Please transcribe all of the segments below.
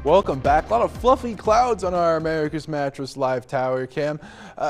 Welcome back. A lot of fluffy clouds on our America's Mattress live tower cam.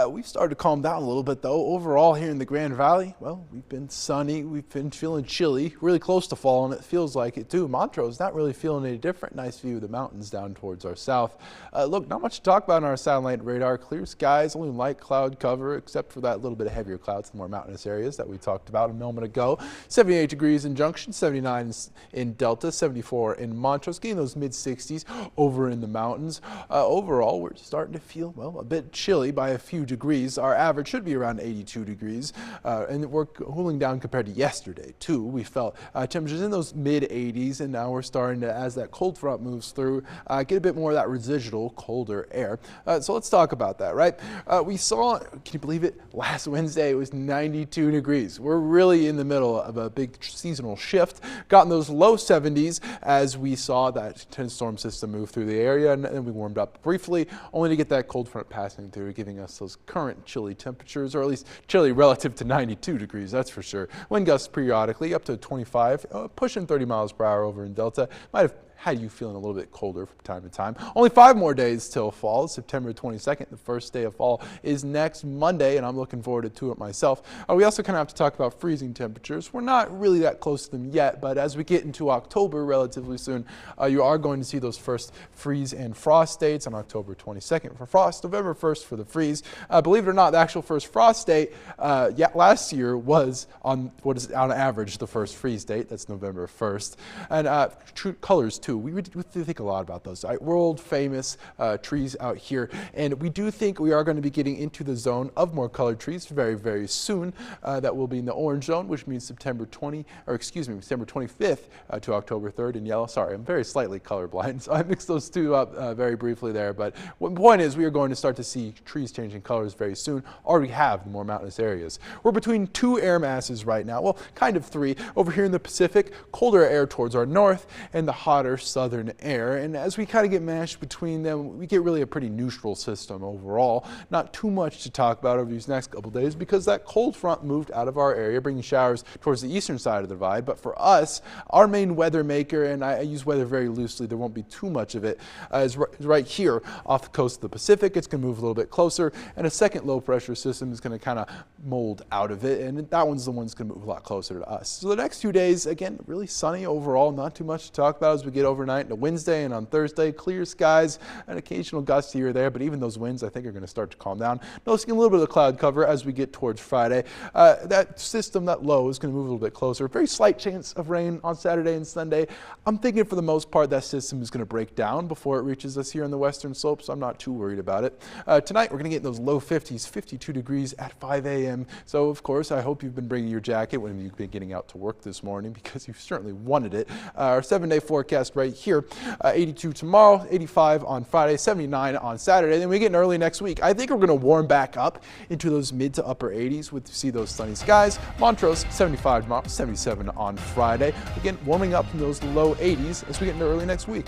We've started to calm down a little bit though. Overall here in the Grand Valley, well, we've been sunny, we've been feeling chilly, really close to fall, and it feels like it too. Montrose not really feeling any different. Nice view of the mountains down towards our south. Look, not much to talk about on our satellite radar. Clear skies, only light cloud cover, except for that little bit of heavier clouds in the more mountainous areas that we talked about a moment ago. 78 degrees in Junction, 79 in Delta, 74 in Montrose, getting those mid-60s over in the mountains. Overall, we're starting to feel, well, a bit chilly by a few degrees. Our average should be around 82 degrees, and we're cooling down compared to yesterday, too. We felt temperatures in those mid-80s, and now we're starting to, as that cold front moves through, get a bit more of that residual colder air. So let's talk about that, right? We saw, can you believe it, last Wednesday it was 92 degrees. We're really in the middle of a big seasonal shift. Got in those low 70s as we saw that storm system move through the area, and then we warmed up briefly, only to get that cold front passing through, giving us those current chilly temperatures, or at least chilly relative to 92 degrees, that's for sure. Wind gusts periodically up to 25, pushing 30 miles per hour over in Delta. Might have had you feeling a little bit colder from time to time. Only 5 more days till fall. September 22nd, the first day of fall, is next Monday, and I'm looking forward to it myself. We also kind of have to talk about freezing temperatures. We're not really that close to them yet, but as we get into October relatively soon, you are going to see those first freeze and frost dates on October 22nd for frost, November 1st for the freeze. Believe it or not, the actual first frost date last year was on what is on average the first freeze date. That's November 1st. And true colors too. We think a lot about those world famous trees out here, and we do think we are going to be getting into the zone of more colored trees very, very soon. That will be in the orange zone, which means September 25th to October 3rd in yellow. Sorry, I'm very slightly colorblind, so I mixed those two up very briefly there. But the point is, we are going to start to see trees changing colors very soon. Already have in more mountainous areas. We're between 2 air masses right now, well, kind of 3. Over here in the Pacific, colder air towards our north, and the hotter southern air, and as we kind of get mashed between them, we get really a pretty neutral system overall. Not too much to talk about over these next couple days because that cold front moved out of our area, bringing showers towards the eastern side of the divide. But for us, our main weather maker, and I use weather very loosely, there won't be too much of it, is right here off the coast of the Pacific. It's going to move a little bit closer, and a second low pressure system is going to kind of mold out of it, and that one's the one that's going to move a lot closer to us. So the next 2 days, again, really sunny overall, not too much to talk about as we get overnight into Wednesday, and on Thursday, clear skies, an occasional gust here or there, but even those winds I think are going to start to calm down. Noticing a little bit of cloud cover as we get towards Friday. That system, that low, is going to move a little bit closer. Very slight chance of rain on Saturday and Sunday. I'm thinking for the most part that system is going to break down before it reaches us here on the western slope, so I'm not too worried about it. Tonight we're going to get those low 50s, 52 degrees at 5 a.m. So of course I hope you've been bringing your jacket when you've been getting out to work this morning, because you certainly wanted it. Our 7-day forecast right here, 82 tomorrow, 85 on Friday, 79 on Saturday. Then we get in early next week. I think we're going to warm back up into those mid to upper 80s with see those sunny skies. Montrose 75 tomorrow, 77 on Friday. Again, warming up in those low 80s as we get into early next week.